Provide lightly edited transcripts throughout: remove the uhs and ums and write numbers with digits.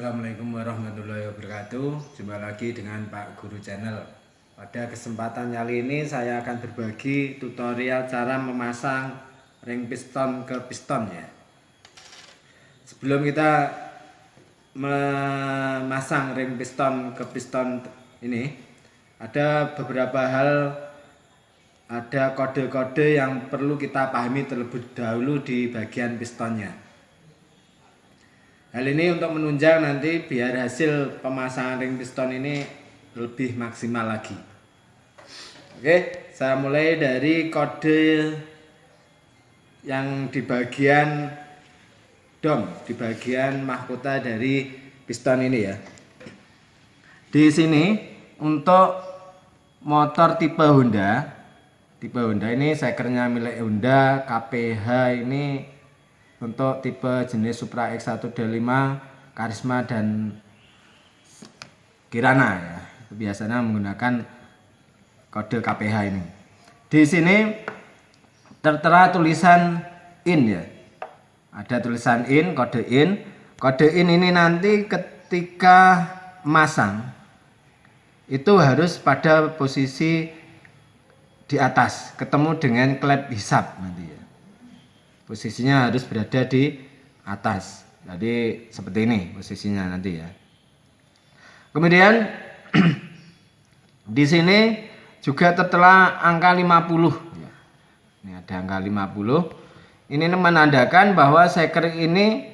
Assalamualaikum warahmatullahi wabarakatuh. Jumpa lagi dengan Pak Guru Channel. Pada kesempatan kali ini saya akan berbagi tutorial cara memasang ring piston ke piston ya. Sebelum kita memasang ring piston ke piston ini, ada beberapa hal, ada kode-kode yang perlu kita pahami terlebih dahulu di bagian pistonnya. Hal ini untuk menunjang nanti biar hasil pemasangan ring piston ini lebih maksimal lagi. Oke, saya mulai dari kode yang di bagian dom, di bagian mahkota dari piston ini ya. Di sini untuk motor tipe Honda ini sekernya milik Honda KPH ini. Untuk tipe jenis Supra X125, Karisma dan Kirana ya, biasanya menggunakan kode KPH ini. Di sini tertera tulisan IN ya. Ada tulisan IN, kode IN. Kode IN ini nanti ketika masang itu harus pada posisi di atas, ketemu dengan klep hisap nanti ya. Posisinya harus berada di atas. Jadi seperti ini posisinya nanti ya. Kemudian di sini juga tertera angka 50. Ini ada angka 50. Ini menandakan bahwa seker ini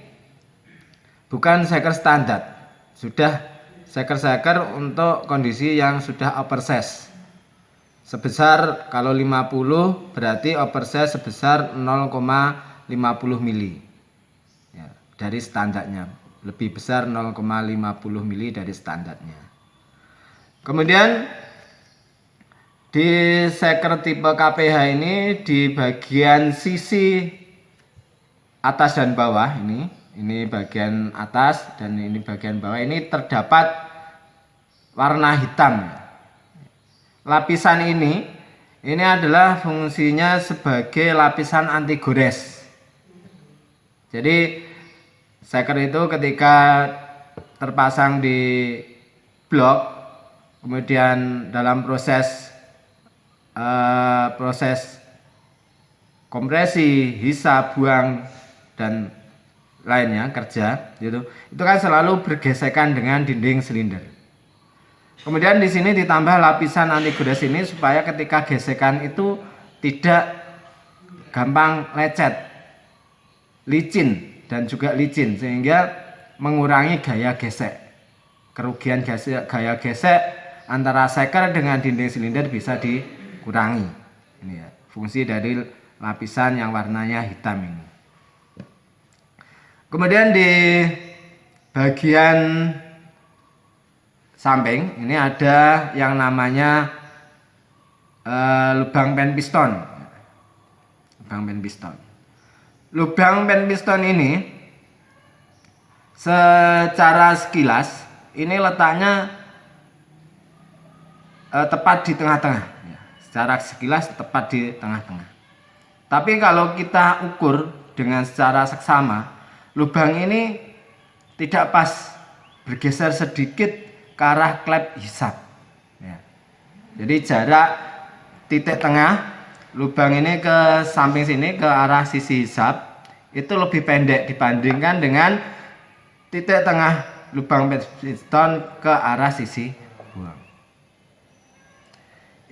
bukan seker standar. Sudah seker-seker untuk kondisi yang sudah oversize. Sebesar kalau 50 berarti oversize sebesar 0,50 mili ya, dari standarnya, lebih besar 0,50 mili dari standarnya. Kemudian di seker tipe KPH ini di bagian sisi atas dan bawah ini bagian atas dan ini bagian bawah ini terdapat warna hitam. Lapisan ini adalah fungsinya sebagai lapisan anti gores. Jadi seker itu ketika terpasang di blok, kemudian dalam proses kompresi, hisap, buang dan lainnya kerja gitu, itu kan selalu bergesekan dengan dinding silinder. Kemudian di sini ditambah lapisan anti gores ini supaya ketika gesekan itu tidak gampang lecet, licin dan juga licin, sehingga mengurangi gaya gesek. Kerugian gaya gesek antara seker dengan dinding silinder bisa dikurangi. Ini ya, fungsi dari lapisan yang warnanya hitam ini. Kemudian di bagian samping ini ada yang namanya lubang pen piston. Lubang pen piston ini secara sekilas ini letaknya tepat di tengah-tengah. Secara sekilas tepat di tengah-tengah. Tapi kalau kita ukur dengan secara seksama, lubang ini tidak pas, bergeser sedikit ke arah klep hisap ya. Jadi jarak titik tengah lubang ini ke samping sini ke arah sisi hisap itu lebih pendek dibandingkan dengan titik tengah lubang piston ke arah sisi buang.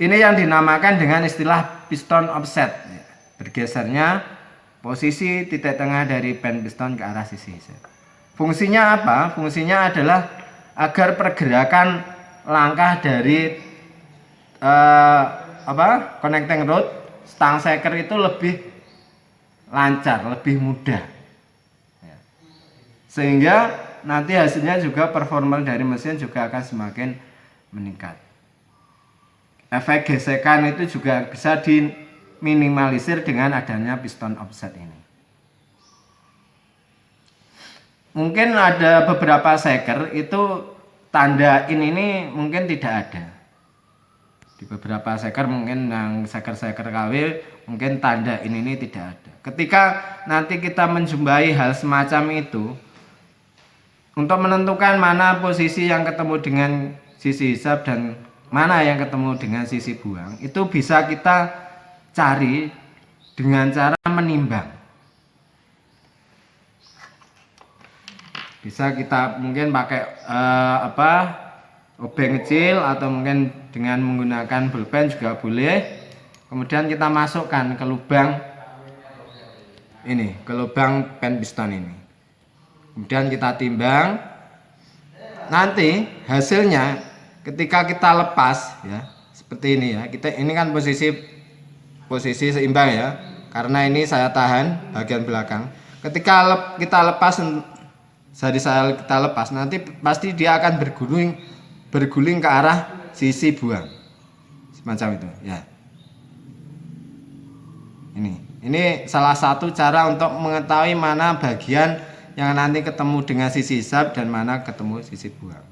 Ini yang dinamakan dengan istilah piston offset ya. Bergesernya posisi titik tengah dari pen piston ke arah sisi hisap. Fungsinya apa? Fungsinya adalah agar pergerakan langkah dari connecting rod stang seker itu lebih lancar, lebih mudah ya. Sehingga nanti hasilnya juga performa dari mesin juga akan semakin meningkat. Efek gesekan itu juga bisa diminimalisir dengan adanya piston offset ini. Mungkin ada beberapa seker itu tanda ini mungkin tidak ada. Di beberapa seker mungkin yang seker-seker KW mungkin tanda ini tidak ada. Ketika nanti kita menjumpai hal semacam itu, untuk menentukan mana posisi yang ketemu dengan sisi hisap dan mana yang ketemu dengan sisi buang, itu bisa kita cari dengan cara menimbang. Bisa kita mungkin pakai obeng kecil atau mungkin dengan menggunakan pulpen juga boleh. Kemudian kita masukkan ke lubang ini, ke lubang pen piston ini. Kemudian kita timbang. Nanti hasilnya ketika kita lepas ya, seperti ini ya. Ini kan posisi seimbang ya. Karena ini saya tahan bagian belakang. Ketika kita lepas, kita lepas, nanti pasti dia akan berguling ke arah sisi buang. Semacam itu ya. Ini salah satu cara untuk mengetahui mana bagian yang nanti ketemu dengan sisi hisap dan mana ketemu sisi buang.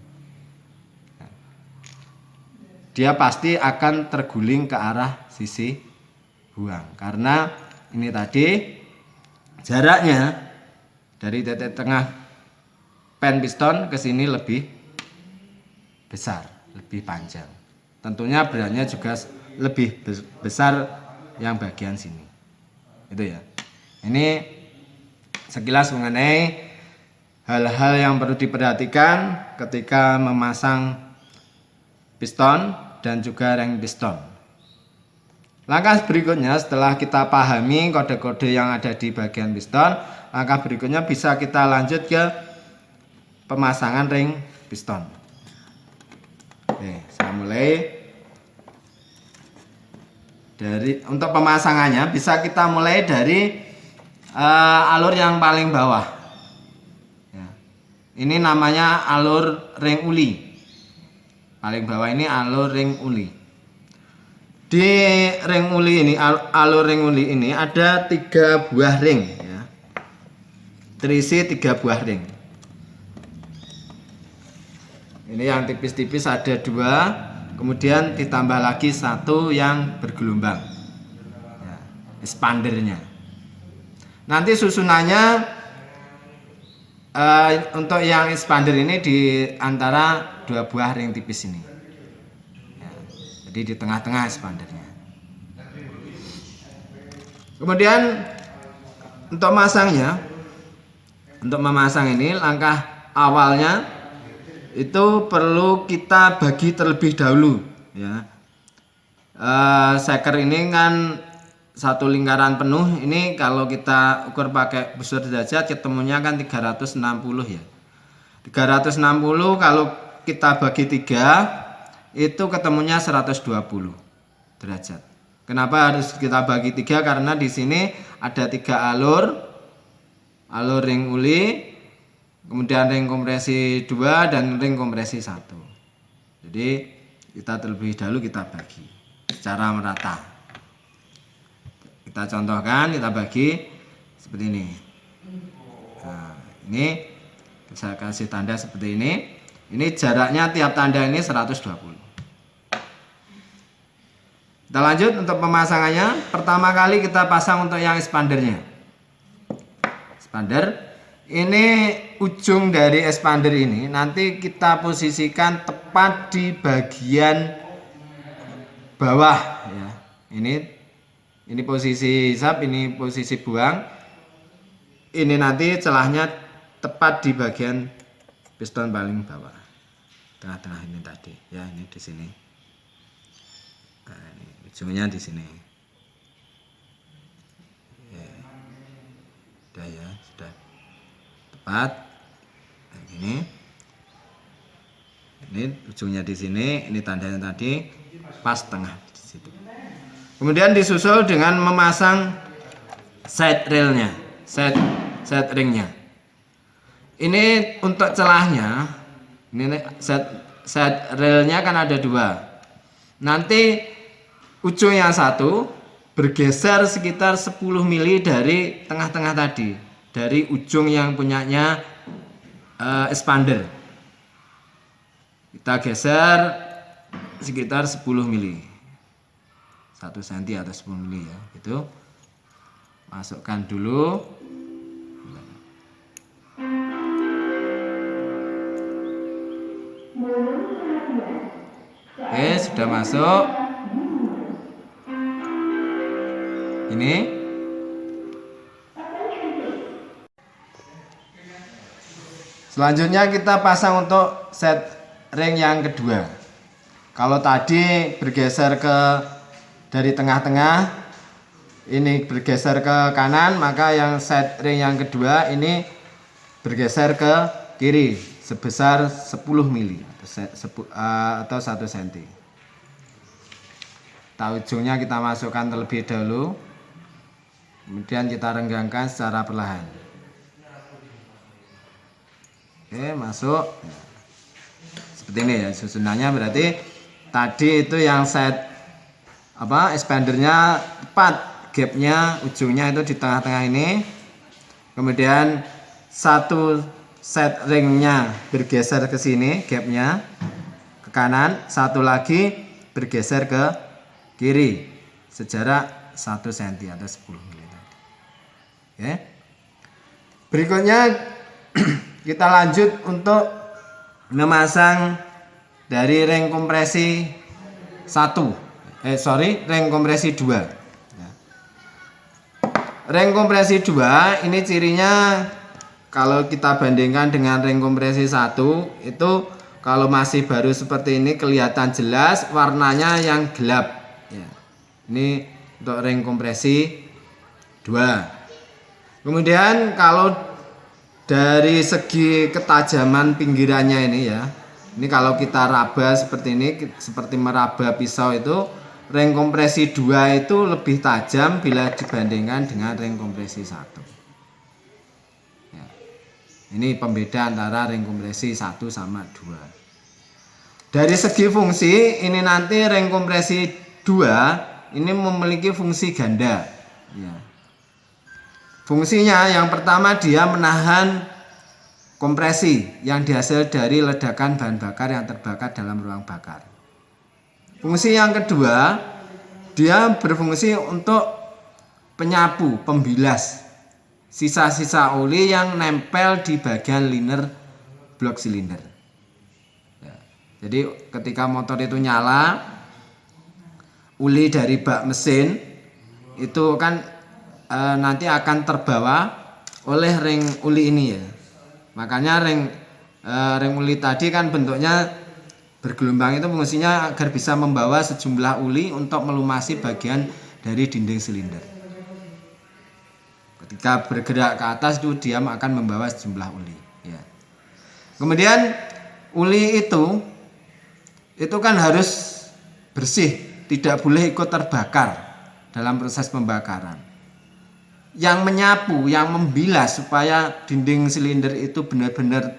Dia pasti akan terguling ke arah sisi buang karena ini tadi jaraknya dari titik tengah pen piston ke sini lebih besar, lebih panjang. Tentunya beratnya juga lebih besar yang bagian sini. Itu ya. Ini sekilas mengenai hal-hal yang perlu diperhatikan ketika memasang piston dan juga ring piston. Langkah berikutnya setelah kita pahami kode-kode yang ada di bagian piston, langkah berikutnya bisa kita lanjut ke pemasangan ring piston. Oke, saya mulai untuk pemasangannya bisa kita mulai dari alur yang paling bawah. Ya. Ini namanya alur ring uli. Paling bawah ini alur ring uli. Di ring uli ini, alur ring uli ini ada 3 buah ring ya. Terisi 3 buah ring. Ini yang tipis-tipis ada 2, kemudian ditambah lagi 1 yang bergelombang ya, expandernya. Nanti susunannya untuk yang expander ini di antara 2 buah ring tipis ini ya, jadi di tengah-tengah expandernya. Kemudian untuk memasang ini langkah awalnya itu perlu kita bagi terlebih dahulu ya. Seker ini kan satu lingkaran penuh, ini kalau kita ukur pakai busur derajat ketemunya kan 360 ya. 360 kalau kita bagi 3 itu ketemunya 120 derajat. Kenapa harus kita bagi 3? Karena di sini ada 3 alur ring uli, kemudian ring kompresi 2 dan ring kompresi 1. Jadi kita terlebih dahulu kita bagi secara merata. Kita contohkan, kita bagi seperti ini. Nah, ini saya kasih tanda seperti ini. Ini jaraknya tiap tanda ini 120. Kita lanjut untuk pemasangannya. Pertama kali kita pasang untuk yang expandernya. Expander. Ini ujung dari expander ini nanti kita posisikan tepat di bagian bawah ya. Ini posisi hisap, ini posisi buang. Ini nanti celahnya tepat di bagian piston paling bawah. Tengah-tengah ini tadi ya, ini di sini. Nah, ini ujungnya di sini. Ya. Sudah ya, sudah tepat. Nah, gini. Ini ujungnya di sini, ini tandanya tadi pas tengah di situ. Kemudian disusul dengan memasang side railnya, side ringnya. Ini untuk celahnya, ini side railnya kan ada 2. Nanti ujung yang 1 bergeser sekitar 10 mili dari tengah-tengah tadi, dari ujung yang punyanya expander. Kita geser sekitar 10 mili, 1 cm atau 10 mili ya, gitu. Masukkan dulu. sudah masuk. Ini. Selanjutnya kita pasang untuk set ring yang kedua. Kalau tadi bergeser dari tengah-tengah, ini bergeser ke kanan, maka yang set ring yang kedua ini bergeser ke kiri sebesar 10 mili atau 1 cm. Ujungnya kita masukkan terlebih dahulu, kemudian kita renggangkan secara perlahan. Oke, masuk. Seperti ini ya susunannya. Berarti tadi itu yang set expandernya tepat, gapnya ujungnya itu di tengah-tengah ini. Kemudian satu set ringnya bergeser ke sini, gapnya ke kanan, satu lagi bergeser ke kiri sejarak 1 cm atau 10 mm. Oke. Berikutnya kita lanjut untuk memasang dari ring kompresi 1. Ring kompresi 2. Ring kompresi 2 ini cirinya kalau kita bandingkan dengan ring kompresi 1 itu kalau masih baru seperti ini kelihatan jelas warnanya yang gelap. Ya. Ini untuk ring kompresi 2. Kemudian kalau dari segi ketajaman pinggirannya ini ya, ini kalau kita raba seperti ini, seperti meraba pisau itu, ring kompresi 2 itu lebih tajam bila dibandingkan dengan ring kompresi 1. Ya. Ini pembeda antara ring kompresi 1 sama 2. Dari segi fungsi, ini nanti ring kompresi 2 ini memiliki fungsi ganda. Ya. Fungsinya yang pertama dia menahan kompresi yang dihasil dari ledakan bahan bakar yang terbakar dalam ruang bakar. Fungsi yang kedua, dia berfungsi untuk penyapu, pembilas sisa-sisa oli yang nempel di bagian liner blok silinder. Ya, jadi ketika motor itu nyala, oli dari bak mesin itu kan nanti akan terbawa oleh ring uli ini ya. Makanya ring uli tadi kan bentuknya bergelombang, itu fungsinya agar bisa membawa sejumlah uli untuk melumasi bagian dari dinding silinder. Ketika bergerak ke atas itu dia akan membawa sejumlah uli ya. Kemudian uli itu kan harus bersih, tidak boleh ikut terbakar dalam proses pembakaran. Yang menyapu, yang membilas supaya dinding silinder itu benar-benar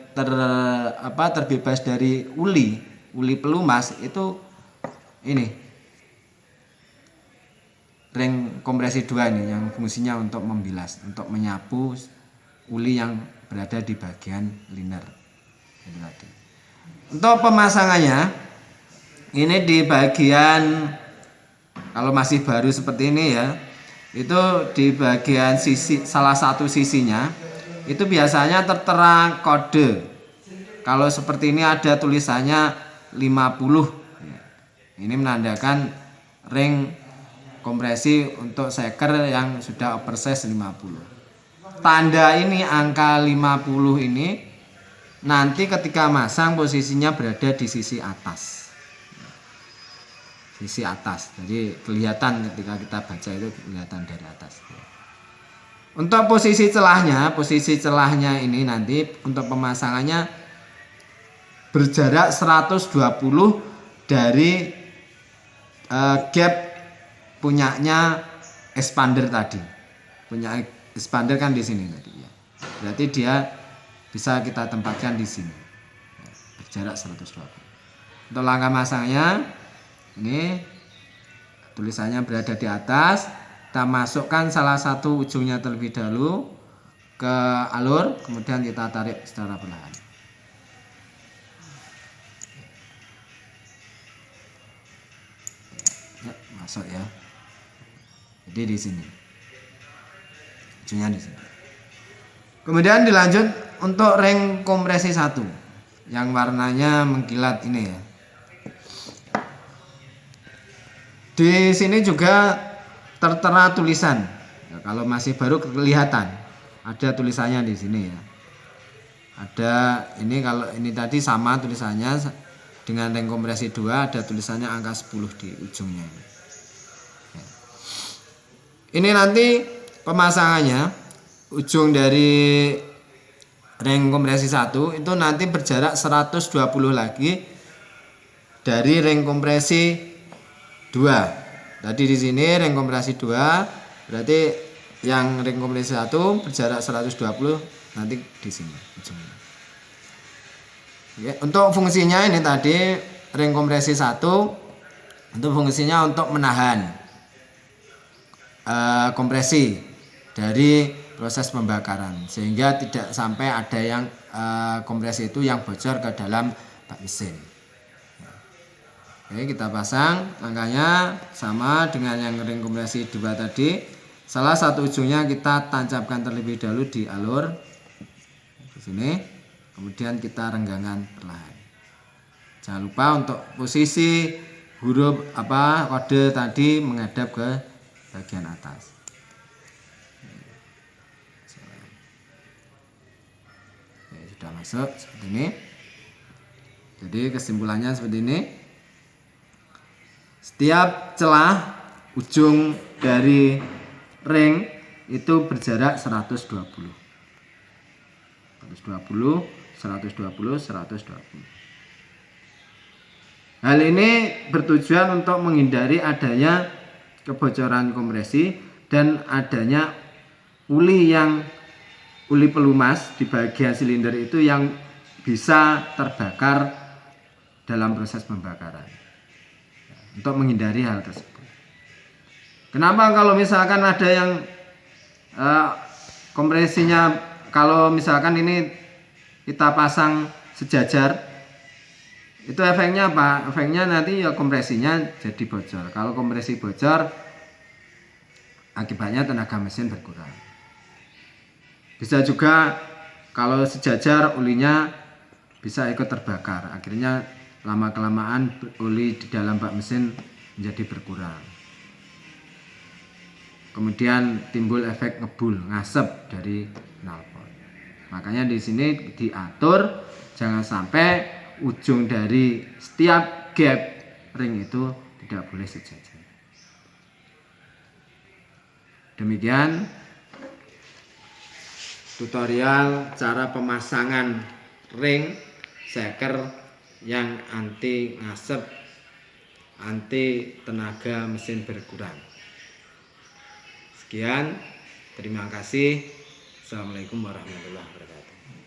terbebas dari uli pelumas itu ini ring kompresi 2 ini yang fungsinya untuk membilas, untuk menyapu uli yang berada di bagian liner. Untuk pemasangannya ini di bagian, kalau masih baru seperti ini ya, itu di bagian sisi, salah satu sisinya itu biasanya tertera kode. Kalau seperti ini ada tulisannya 50. Ini menandakan ring kompresi untuk seker yang sudah oversize 50. Tanda ini angka 50 ini nanti ketika masang posisinya berada di sisi atas. Sisi atas, jadi kelihatan ketika kita baca itu kelihatan dari atas. Untuk posisi celahnya ini nanti untuk pemasangannya berjarak 120 dari gap punyanya expander tadi. Punya expander kan di sini tadi ya. Berarti dia bisa kita tempatkan di sini. Berjarak 120. Untuk langkah masangnya ini tulisannya berada di atas, kita masukkan salah satu ujungnya terlebih dahulu ke alur, kemudian kita tarik secara perlahan. Ya, masuk ya. Jadi di sini, ujungnya di sini. Kemudian dilanjut untuk ring kompresi 1 yang warnanya mengkilat ini ya. Di sini juga tertera tulisan. Ya, kalau masih baru kelihatan. Ada tulisannya di sini ya. Ada ini, kalau ini tadi sama tulisannya dengan ring kompresi 2, ada tulisannya angka 10 di ujungnya ini. Ya. Ini nanti pemasangannya, ujung dari ring kompresi 1 itu nanti berjarak 120 lagi dari ring kompresi 2. Tadi di sini ring kompresi 2, berarti yang ring kompresi 1 berjarak 120 nanti di sini ujungnya. Oke, untuk fungsinya ini tadi ring kompresi 1 untuk fungsinya untuk menahan kompresi dari proses pembakaran sehingga tidak sampai ada yang kompresi itu yang bocor ke dalam bak mesin. Oke, kita pasang angkanya sama dengan yang ring kompresi 2 tadi. Salah satu ujungnya kita tancapkan terlebih dahulu di alur di sini, kemudian kita renggangkan perlahan. Jangan lupa untuk posisi huruf kode tadi menghadap ke bagian atas. Oke, sudah masuk seperti ini. Jadi kesimpulannya seperti ini. Setiap celah ujung dari ring itu berjarak 120. 120. Hal ini bertujuan untuk menghindari adanya kebocoran kompresi dan adanya uli pelumas di bagian silinder itu yang bisa terbakar dalam proses pembakaran. Untuk menghindari hal tersebut. Kenapa kalau misalkan ada yang kompresinya, kalau misalkan ini kita pasang sejajar, itu efeknya apa? Efeknya nanti ya kompresinya jadi bocor. Kalau kompresi bocor, akibatnya tenaga mesin berkurang. Bisa juga kalau sejajar ulinya bisa ikut terbakar. Akhirnya lama-kelamaan uli di dalam bak mesin menjadi berkurang. Kemudian timbul efek ngebul, ngasep dari knalpot. Makanya di sini diatur jangan sampai ujung dari setiap gap ring itu tidak boleh sejajar. Demikian tutorial cara pemasangan ring seker yang anti ngasep, anti tenaga mesin berkurang. Sekian, terima kasih. Assalamualaikum warahmatullahi wabarakatuh.